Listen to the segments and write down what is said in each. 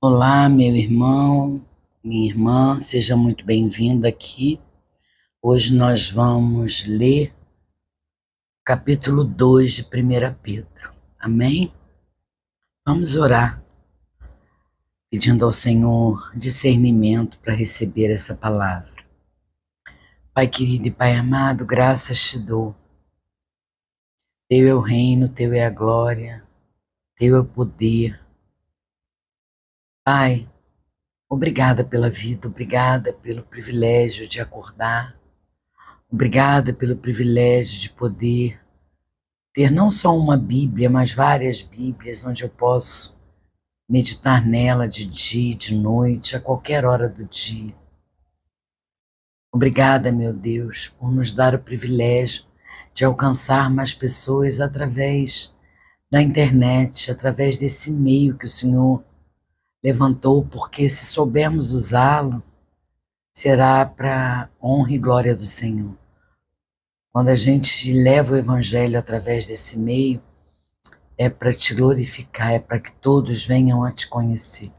Olá, meu irmão, minha irmã, seja muito bem-vindo aqui. Hoje nós vamos ler o capítulo 2 de Primeira Pedro. Amém? Vamos orar, pedindo ao Senhor discernimento para receber essa palavra. Pai querido e Pai amado, graças te dou. Teu é o reino, teu é a glória, teu é o poder. Pai, obrigada pela vida, obrigada pelo privilégio de acordar, obrigada pelo privilégio de poder ter não só uma Bíblia, mas várias Bíblias, onde eu posso meditar nela de dia, de noite, a qualquer hora do dia. Obrigada, meu Deus, por nos dar o privilégio de alcançar mais pessoas através da internet, através desse meio que o Senhor levantou, porque se soubermos usá-lo, será para honra e glória do Senhor. Quando a gente leva o Evangelho através desse meio, é para te glorificar, é para que todos venham a te conhecer.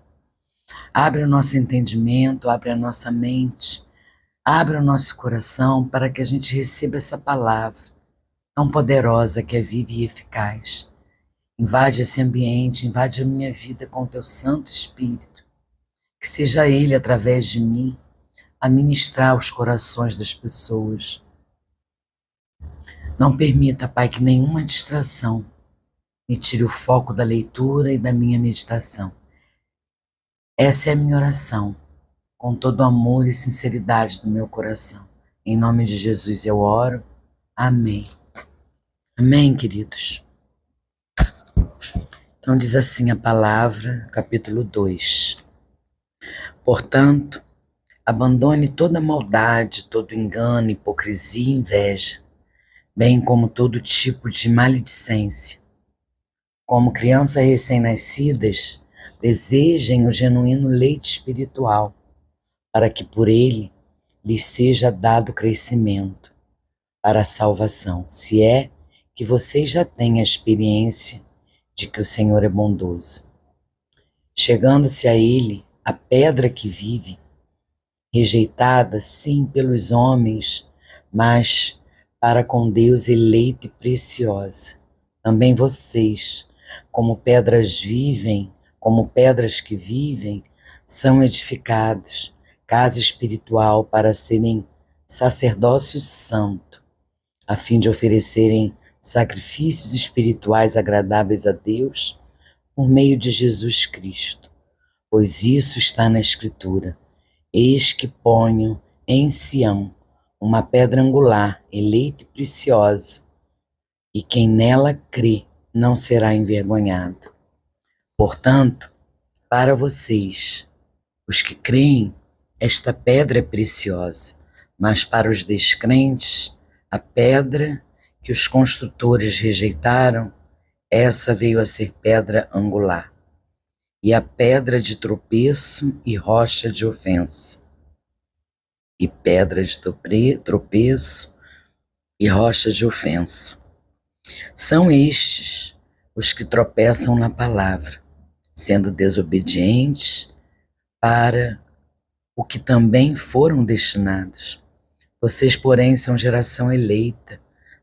Abre o nosso entendimento, abre a nossa mente, abre o nosso coração para que a gente receba essa palavra tão poderosa que é viva e eficaz. Invade esse ambiente, invade a minha vida com o teu Santo Espírito. Que seja Ele, através de mim, a ministrar os corações das pessoas. Não permita, Pai, que nenhuma distração me tire o foco da leitura e da minha meditação. Essa é a minha oração, com todo o amor e sinceridade do meu coração. Em nome de Jesus eu oro. Amém. Amém, queridos. Então diz assim a palavra, capítulo 2. Portanto, abandone toda maldade, todo engano, hipocrisia e inveja, bem como todo tipo de maledicência. Como crianças recém-nascidas, desejem o genuíno leite espiritual, para que por ele lhes seja dado crescimento para a salvação, se é que vocês já têm a experiência de que o Senhor é bondoso. Chegando-se a ele, a pedra que vive, rejeitada, sim, pelos homens, mas para com Deus eleita e preciosa. Também vocês, como pedras vivem, como pedras que vivem, são edificados, casa espiritual para serem sacerdócio santo, a fim de oferecerem sacrifícios espirituais agradáveis a Deus por meio de Jesus Cristo. Pois isso está na Escritura: eis que ponho em Sião uma pedra angular, eleita e preciosa, e quem nela crê não será envergonhado. Portanto, para vocês, os que creem, esta pedra é preciosa, mas para os descrentes, a pedra que os construtores rejeitaram, essa veio a ser pedra angular, e a pedra de tropeço e rocha de ofensa. E pedra de tropeço e rocha de ofensa. São estes os que tropeçam na palavra, sendo desobedientes para o que também foram destinados. Vocês, porém, são geração eleita,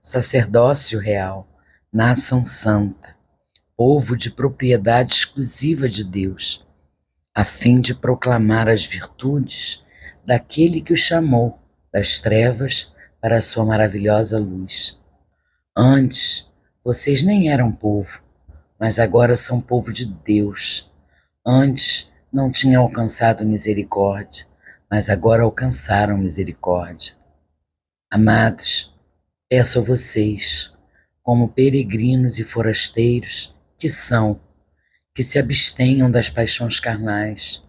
sacerdócio real, nação santa, povo de propriedade exclusiva de Deus, a fim de proclamar as virtudes daquele que o chamou das trevas para a sua maravilhosa luz. Antes, vocês nem eram povo, mas agora são povo de Deus. Antes, não tinham alcançado misericórdia, mas agora alcançaram misericórdia. Amados, peço a vocês, como peregrinos e forasteiros que são, que se abstenham das paixões carnais,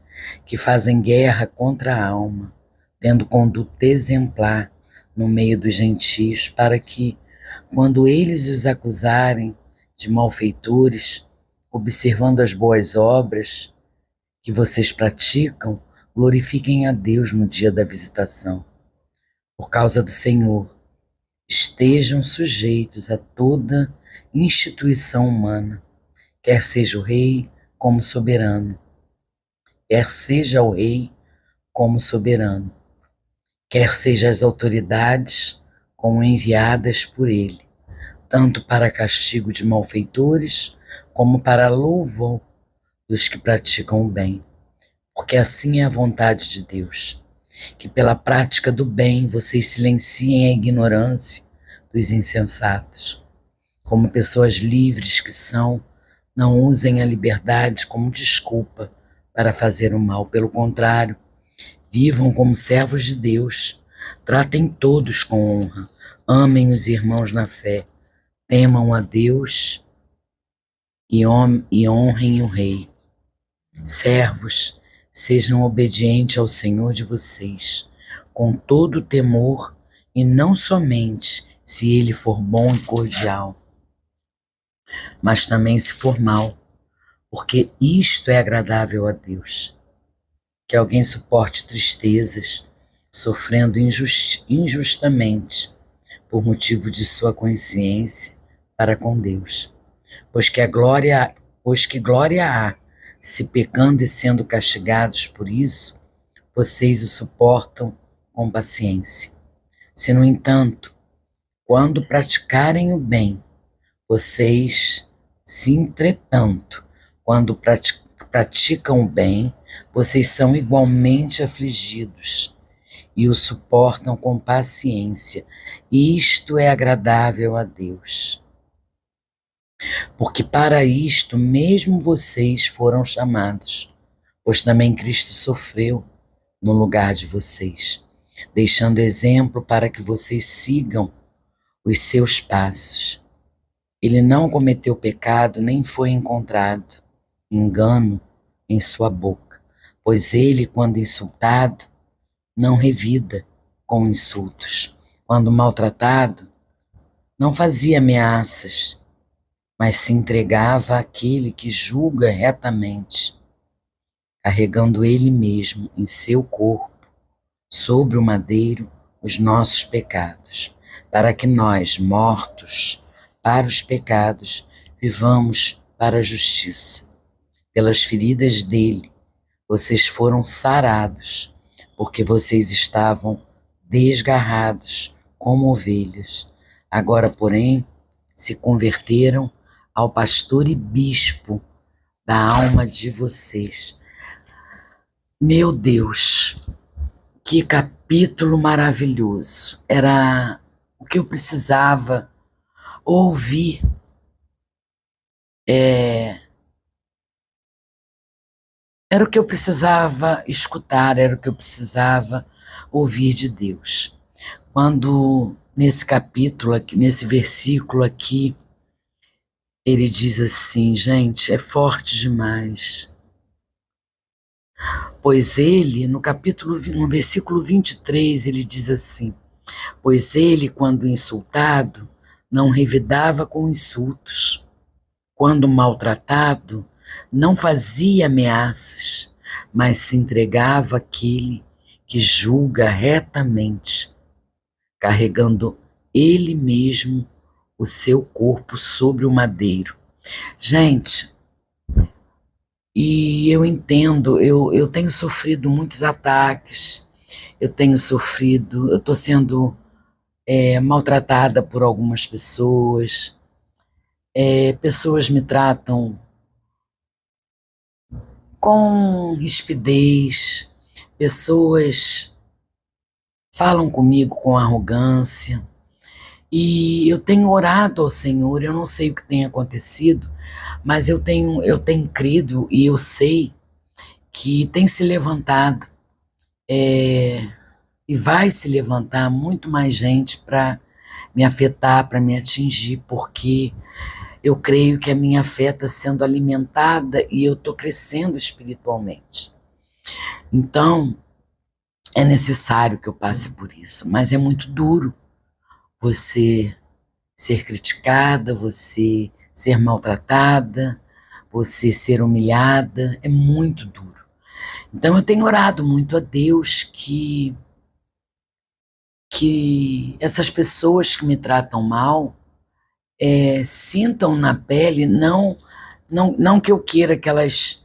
que fazem guerra contra a alma, tendo conduta exemplar no meio dos gentios, para que, quando eles os acusarem de malfeitores, observando as boas obras que vocês praticam, glorifiquem a Deus no dia da visitação. Por causa do Senhor, estejam sujeitos a toda instituição humana, quer seja o rei como soberano, quer seja o rei como soberano, quer seja as autoridades como enviadas por ele, tanto para castigo de malfeitores como para louvor dos que praticam o bem, porque assim é a vontade de Deus, que pela prática do bem vocês silenciem a ignorância dos insensatos. Como pessoas livres que são, não usem a liberdade como desculpa para fazer o mal. Pelo contrário, vivam como servos de Deus. Tratem todos com honra. Amem os irmãos na fé. Temam a Deus e honrem o Rei. Servos, sejam obedientes ao Senhor de vocês, com todo temor, e não somente se ele for bom e cordial, mas também se for mal, porque isto é agradável a Deus. Que alguém suporte tristezas, sofrendo injustamente, por motivo de sua consciência para com Deus. Pois que glória há, se pecando e sendo castigados por isso, vocês o suportam com paciência. Se, no entanto, quando praticarem o bem, vocês, se entretanto, quando praticam o bem, vocês são igualmente afligidos e o suportam com paciência. Isto é agradável a Deus. Porque para isto mesmo vocês foram chamados, pois também Cristo sofreu no lugar de vocês, deixando exemplo para que vocês sigam os seus passos. Ele não cometeu pecado, nem foi encontrado engano em sua boca, pois ele, quando insultado, não revida com insultos. Quando maltratado, não fazia ameaças, mas se entregava àquele que julga retamente, carregando ele mesmo em seu corpo, sobre o madeiro, os nossos pecados, para que nós, mortos para os pecados, vivamos para a justiça. Pelas feridas dele, vocês foram sarados, porque vocês estavam desgarrados como ovelhas. Agora, porém, se converteram ao pastor e bispo da alma de vocês. Meu Deus, que capítulo maravilhoso! Era o que eu precisava ouvir. Era o que eu precisava escutar, era o que eu precisava ouvir de Deus. Quando nesse capítulo aqui, nesse versículo aqui, ele diz assim, gente, é forte demais. Pois ele, no versículo 23, ele diz assim: pois ele, quando insultado, não revidava com insultos. Quando maltratado, não fazia ameaças, mas se entregava àquele que julga retamente, carregando ele mesmo o seu corpo sobre o madeiro. Gente, e eu entendo, eu tenho sofrido muitos ataques, eu estou sendo maltratada por algumas pessoas, pessoas me tratam com rispidez, pessoas falam comigo com arrogância, e eu tenho orado ao Senhor, eu não sei o que tem acontecido, mas eu tenho crido e eu sei que tem se levantado e vai se levantar muito mais gente para me afetar, para me atingir, porque eu creio que a minha fé está sendo alimentada e eu estou crescendo espiritualmente. Então, é necessário que eu passe por isso, mas é muito duro você ser criticada, você ser maltratada, você ser humilhada, é muito duro. Então eu tenho orado muito a Deus que essas pessoas que me tratam mal sintam na pele, não que eu queira que elas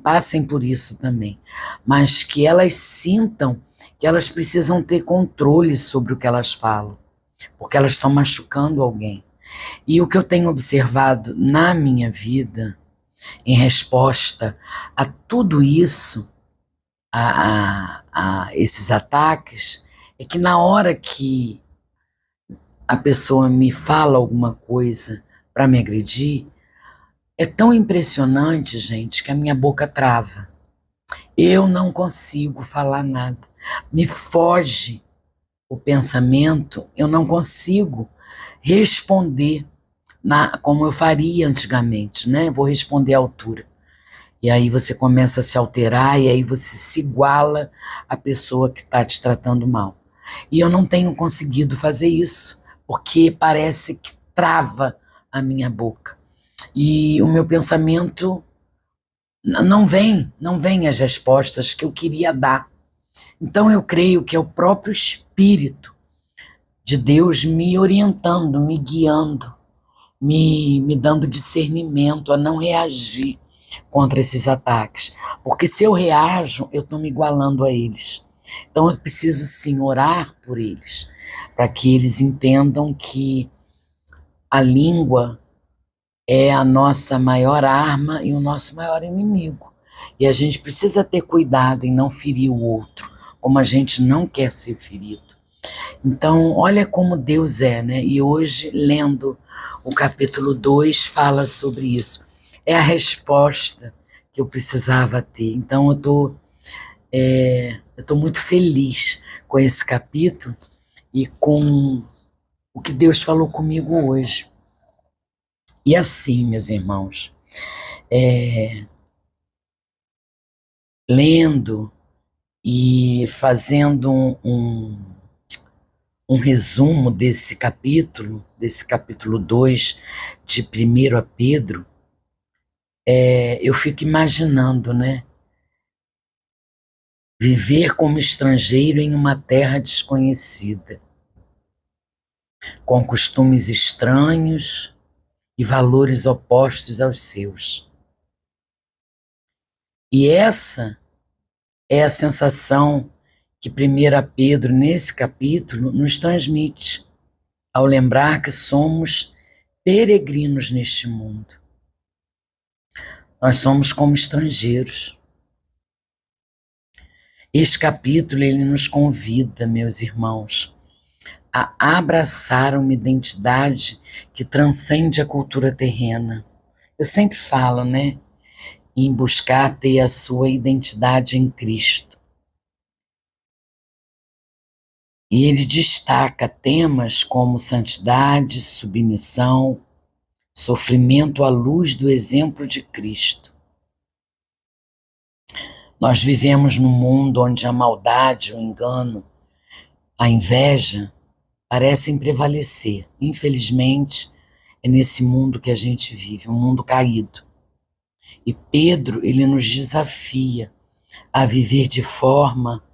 passem por isso também, mas que elas sintam que elas precisam ter controle sobre o que elas falam, porque elas estão machucando alguém. E o que eu tenho observado na minha vida, em resposta a tudo isso, a esses ataques, é que na hora que a pessoa me fala alguma coisa para me agredir, é tão impressionante, gente, que a minha boca trava. Eu não consigo falar nada. Me foge o pensamento, eu não consigo responder como eu faria antigamente, né? Vou responder à altura. E aí você começa a se alterar e aí você se iguala à pessoa que está te tratando mal. E eu não tenho conseguido fazer isso, porque parece que trava a minha boca. E o meu pensamento não vem as respostas que eu queria dar. Então eu creio que é o próprio Espírito de Deus me orientando, me guiando, me dando discernimento a não reagir contra esses ataques. Porque se eu reajo, eu estou me igualando a eles. Então eu preciso sim orar por eles, para que eles entendam que a língua é a nossa maior arma e o nosso maior inimigo. E a gente precisa ter cuidado em não ferir o outro, como a gente não quer ser ferido. Então, olha como Deus é, né? E hoje, lendo o capítulo 2, fala sobre isso. É a resposta que eu precisava ter. Então, eu tô muito feliz com esse capítulo e com o que Deus falou comigo hoje. E assim, meus irmãos, lendo e fazendo um resumo desse capítulo 2 de 1 a Pedro, eu fico imaginando, né? Viver como estrangeiro em uma terra desconhecida, com costumes estranhos e valores opostos aos seus. E essa é a sensação que 1 Pedro, nesse capítulo, nos transmite, ao lembrar que somos peregrinos neste mundo. Nós somos como estrangeiros. Este capítulo, ele nos convida, meus irmãos, a abraçar uma identidade que transcende a cultura terrena. Eu sempre falo, né, em buscar ter a sua identidade em Cristo. E ele destaca temas como santidade, submissão, sofrimento à luz do exemplo de Cristo. Nós vivemos num mundo onde a maldade, o engano, a inveja parecem prevalecer. Infelizmente, é nesse mundo que a gente vive, um mundo caído. E Pedro, ele nos desafia a viver de forma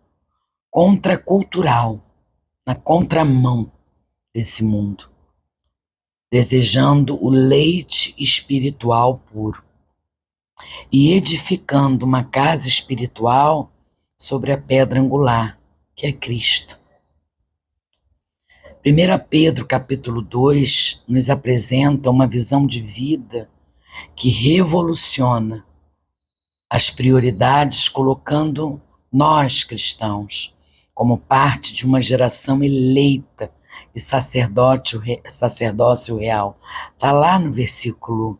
contracultural, na contramão desse mundo, desejando o leite espiritual puro e edificando uma casa espiritual sobre a pedra angular, que é Cristo. 1 Pedro capítulo 2 nos apresenta uma visão de vida que revoluciona as prioridades, colocando nós, cristãos, como parte de uma geração eleita e sacerdócio real. Está lá no versículo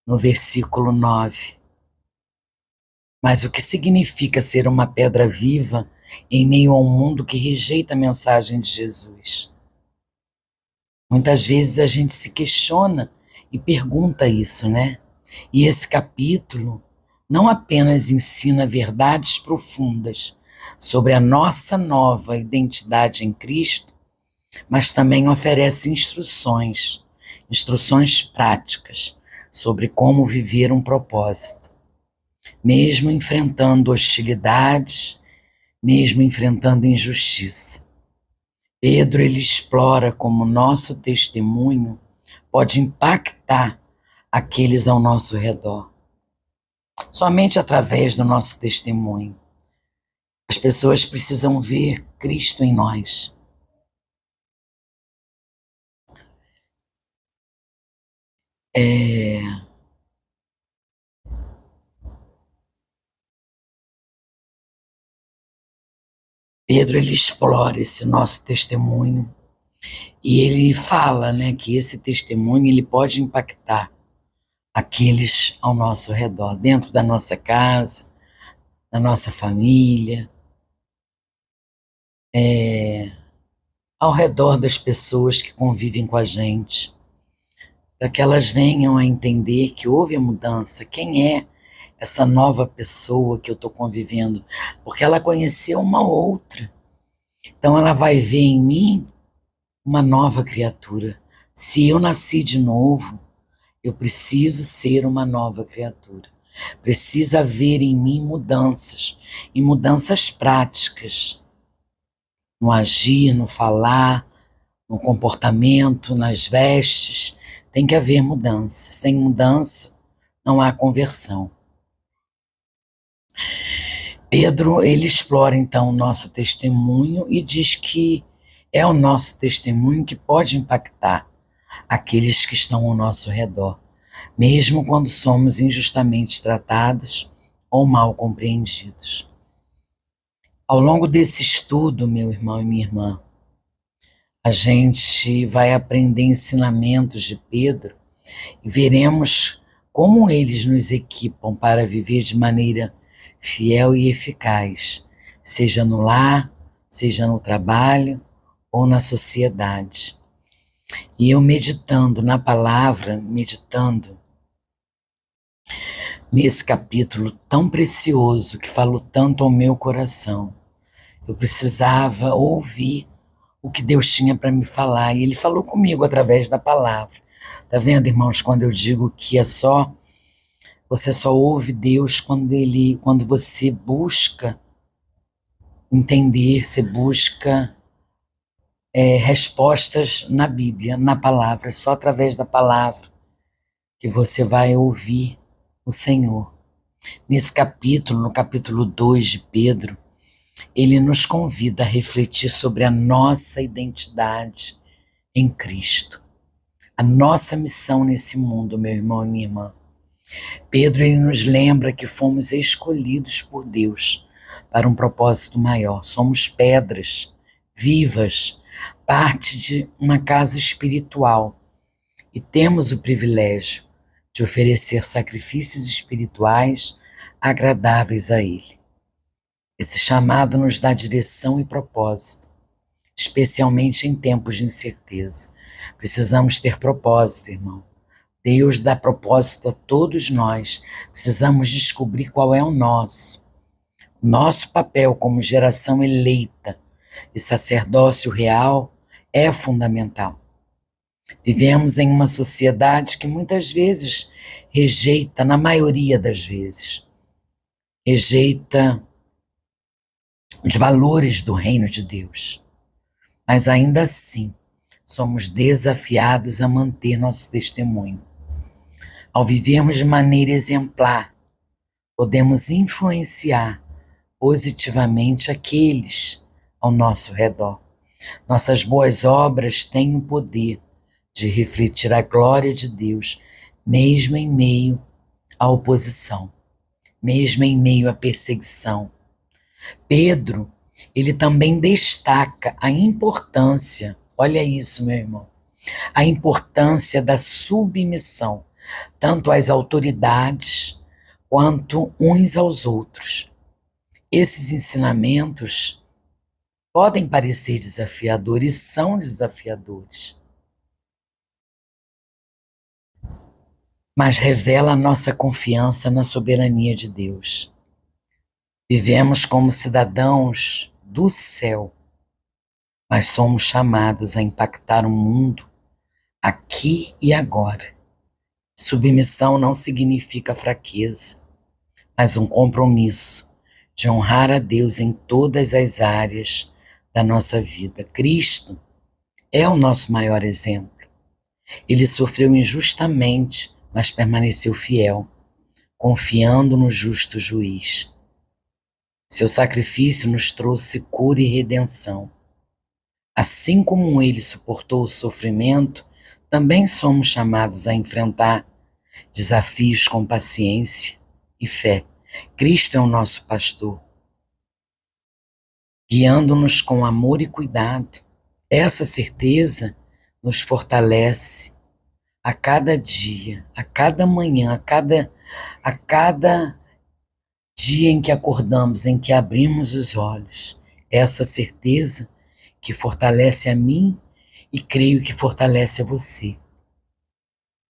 9. Mas o que significa ser uma pedra viva em meio a um mundo que rejeita a mensagem de Jesus? Muitas vezes a gente se questiona e pergunta isso, né? E esse capítulo não apenas ensina verdades profundas sobre a nossa nova identidade em Cristo, mas também oferece instruções práticas sobre como viver um propósito, mesmo enfrentando hostilidades, mesmo enfrentando injustiça. Pedro, ele explora como nosso testemunho pode impactar aqueles ao nosso redor. Somente através do nosso testemunho. As pessoas precisam ver Cristo em nós. Pedro, ele explora esse nosso testemunho e ele fala, né, que esse testemunho ele pode impactar aqueles ao nosso redor, dentro da nossa casa, da nossa família, ao redor das pessoas que convivem com a gente, para que elas venham a entender que houve a mudança. Quem é essa nova pessoa que eu estou convivendo? Porque ela conheceu uma outra. Então ela vai ver em mim uma nova criatura. Se eu nasci de novo, eu preciso ser uma nova criatura. Precisa haver em mim mudanças, e mudanças práticas, no agir, no falar, no comportamento, nas vestes. Tem que haver mudança. Sem mudança, não há conversão. Pedro, ele explora então o nosso testemunho e diz que é o nosso testemunho que pode impactar aqueles que estão ao nosso redor, mesmo quando somos injustamente tratados ou mal compreendidos. Ao longo desse estudo, meu irmão e minha irmã, a gente vai aprender ensinamentos de Pedro e veremos como eles nos equipam para viver de maneira fiel e eficaz, seja no lar, seja no trabalho ou na sociedade. E eu meditando na palavra, meditando nesse capítulo tão precioso que falou tanto ao meu coração, eu precisava ouvir o que Deus tinha para me falar, e Ele falou comigo através da palavra. Tá vendo, irmãos, quando eu digo que você só ouve Deus quando você busca entender, você busca respostas na Bíblia, na palavra, é só através da palavra que você vai ouvir o Senhor. Nesse capítulo, no capítulo 2 de Pedro, ele nos convida a refletir sobre a nossa identidade em Cristo, a nossa missão nesse mundo, meu irmão e minha irmã. Pedro, ele nos lembra que fomos escolhidos por Deus para um propósito maior. Somos pedras vivas, parte de uma casa espiritual, e temos o privilégio de oferecer sacrifícios espirituais agradáveis a Ele. Esse chamado nos dá direção e propósito, especialmente em tempos de incerteza. Precisamos ter propósito, irmão. Deus dá propósito a todos nós. Precisamos descobrir qual é o nosso. Nosso papel como geração eleita e sacerdócio real é fundamental. Vivemos em uma sociedade que muitas vezes rejeita, na maioria das vezes, rejeita os valores do reino de Deus. Mas ainda assim, somos desafiados a manter nosso testemunho. Ao vivermos de maneira exemplar, podemos influenciar positivamente aqueles ao nosso redor. Nossas boas obras têm o poder de refletir a glória de Deus, mesmo em meio à oposição, mesmo em meio à perseguição. Pedro, ele também destaca a importância, olha isso, meu irmão, a importância da submissão, tanto às autoridades quanto uns aos outros. Esses ensinamentos podem parecer desafiadores, são desafiadores, mas revela a nossa confiança na soberania de Deus. Vivemos como cidadãos do céu, mas somos chamados a impactar o mundo aqui e agora. Submissão não significa fraqueza, mas um compromisso de honrar a Deus em todas as áreas da nossa vida. Cristo é o nosso maior exemplo. Ele sofreu injustamente, mas permaneceu fiel. confiando no justo juiz. Seu sacrifício nos trouxe cura e redenção. Assim como ele suportou o sofrimento, também somos chamados a enfrentar desafios com paciência e fé. Cristo é o nosso pastor, guiando-nos com amor e cuidado. Essa certeza nos fortalece a cada dia, a cada manhã, a cada dia em que acordamos, em que abrimos os olhos. Essa certeza que fortalece a mim e creio que fortalece a você.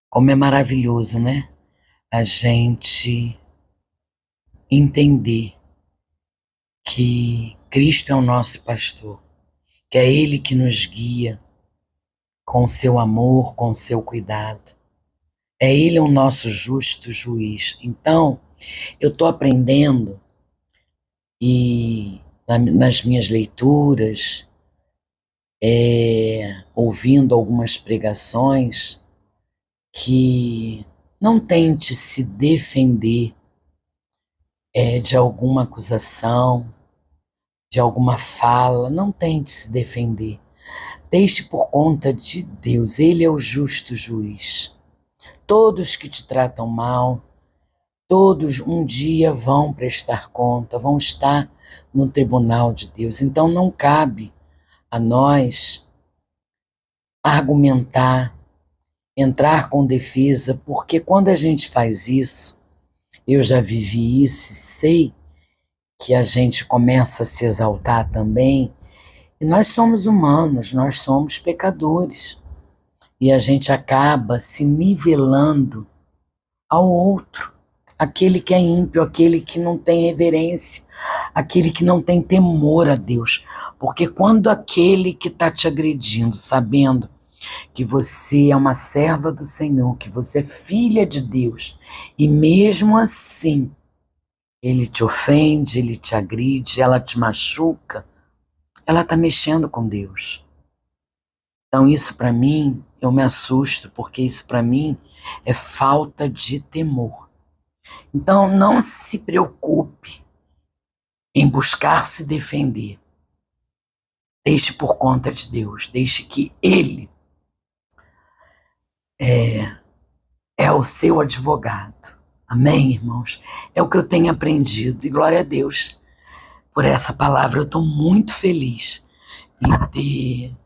Como é maravilhoso, né? A gente entender que Cristo é o nosso pastor, que é Ele que nos guia com o seu amor, com o seu cuidado. É Ele o nosso justo juiz. Então, eu estou aprendendo e nas minhas leituras, ouvindo algumas pregações, que não tente se defender de alguma acusação, de alguma fala, não tente se defender. Deixe por conta de Deus, Ele é o justo juiz. Todos que te tratam mal, todos um dia vão prestar conta, vão estar no tribunal de Deus. Então não cabe a nós argumentar, entrar com defesa, porque quando a gente faz isso, eu já vivi isso e sei que a gente começa a se exaltar também, e nós somos humanos, nós somos pecadores, e a gente acaba se nivelando ao outro, aquele que é ímpio, aquele que não tem reverência, aquele que não tem temor a Deus, porque quando aquele que está te agredindo, sabendo que você é uma serva do Senhor, que você é filha de Deus, e mesmo assim ele te ofende, ele te agride, ela te machuca, ela está mexendo com Deus. Então isso para mim, eu me assusto, porque isso para mim é falta de temor. Então não se preocupe em buscar se defender. Deixe por conta de Deus, deixe que Ele é o seu advogado. Amém, irmãos? É o que eu tenho aprendido, e glória a Deus por essa palavra. Eu estou muito feliz em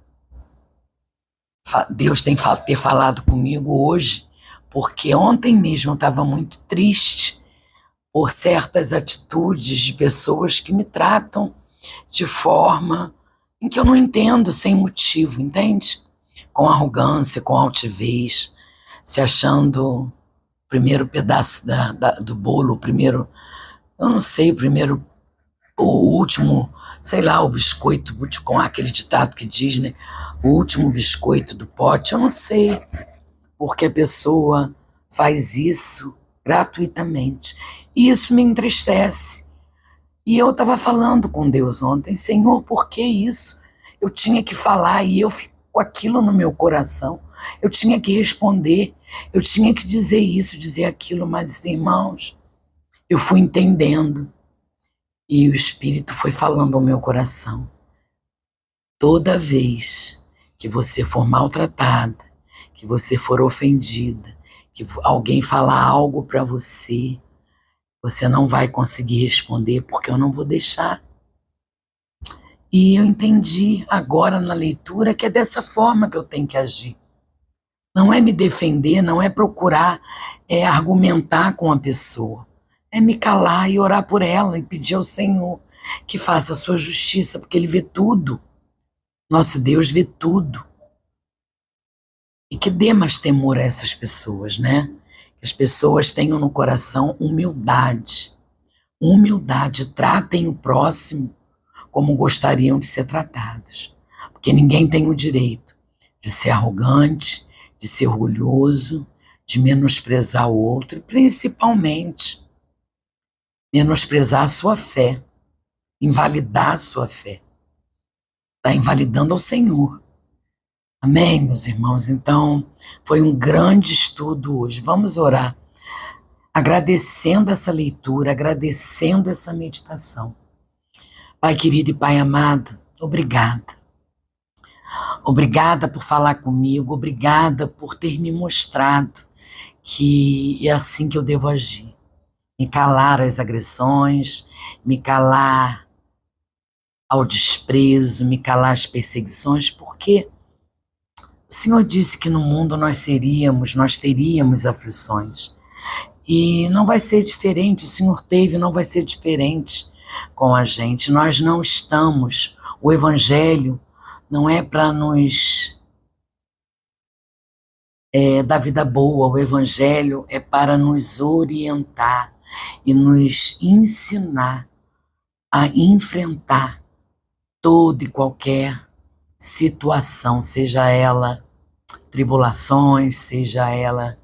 Deus ter falado comigo hoje, porque ontem mesmo eu estava muito triste por certas atitudes de pessoas que me tratam de forma em que eu não entendo, sem motivo, entende? Com arrogância, com altivez, se achando o primeiro pedaço do bolo, o primeiro, eu não sei, o último, sei lá, o biscoito, com aquele ditado que diz, né? O último biscoito do pote, eu não sei porque a pessoa faz isso gratuitamente. E isso me entristece. E eu estava falando com Deus ontem, Senhor, por que isso? Eu tinha que falar e eu fico com aquilo no meu coração. Eu tinha que responder, eu tinha que dizer isso, dizer aquilo, mas, irmãos, eu fui entendendo e o Espírito foi falando ao meu coração. Toda vez que você for maltratada, que você for ofendida, que alguém falar algo para você, você não vai conseguir responder, porque eu não vou deixar. E eu entendi agora na leitura que é dessa forma que eu tenho que agir. Não é me defender, não é procurar argumentar com a pessoa. É me calar e orar por ela e pedir ao Senhor que faça a sua justiça, porque Ele vê tudo. Nosso Deus vê tudo. E que dê mais temor a essas pessoas, né? Que as pessoas tenham no coração humildade. Humildade, tratem o próximo como gostariam de ser tratados. Porque ninguém tem o direito de ser arrogante, de ser orgulhoso, de menosprezar o outro, e principalmente menosprezar a sua fé, invalidar a sua fé. Está invalidando ao Senhor. Amém, meus irmãos? Então, foi um grande estudo hoje. Vamos orar. agradecendo essa leitura, agradecendo essa meditação. Pai querido e Pai amado, obrigada. Obrigada por falar comigo, obrigada por ter me mostrado que é assim que eu devo agir. Me calar às agressões, me calar ao desprezo, me calar às perseguições, porque o Senhor disse que no mundo nós teríamos aflições. E não vai ser diferente, o Senhor teve, não vai ser diferente com a gente. Nós não estamos, o Evangelho não é para nos dar vida boa, o Evangelho é para nos orientar e nos ensinar a enfrentar toda e qualquer situação, seja ela tribulações, seja ela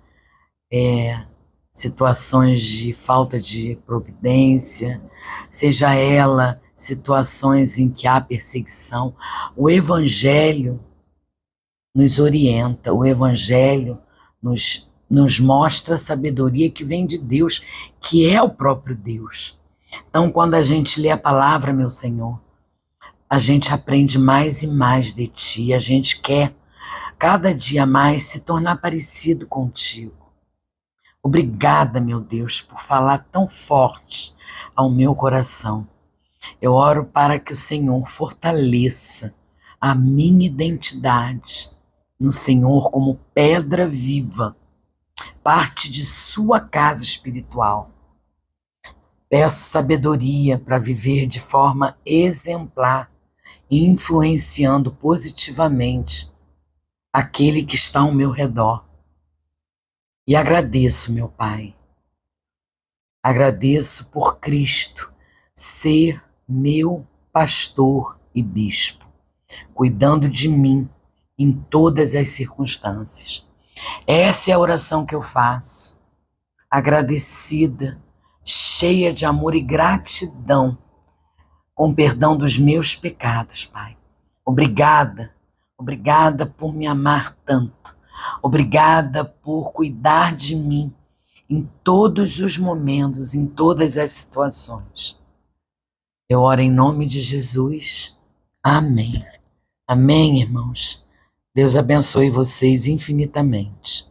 situações de falta de providência, seja ela situações em que há perseguição. O Evangelho nos orienta, o Evangelho nos mostra a sabedoria que vem de Deus, que é o próprio Deus. Então, quando a gente lê a palavra, meu Senhor, a gente aprende mais e mais de Ti, a gente quer cada dia mais se tornar parecido contigo. Obrigada, meu Deus, por falar tão forte ao meu coração. Eu oro para que o Senhor fortaleça a minha identidade no Senhor como pedra viva, parte de sua casa espiritual. Peço sabedoria para viver de forma exemplar, influenciando positivamente aquele que está ao meu redor. E agradeço, meu Pai. Agradeço por Cristo ser meu pastor e bispo, cuidando de mim em todas as circunstâncias. Essa é a oração que eu faço, agradecida, cheia de amor e gratidão, com perdão dos meus pecados, Pai. Obrigada, obrigada por me amar tanto. Obrigada por cuidar de mim em todos os momentos, em todas as situações. Eu oro em nome de Jesus. Amém. Amém, irmãos. Deus abençoe vocês infinitamente.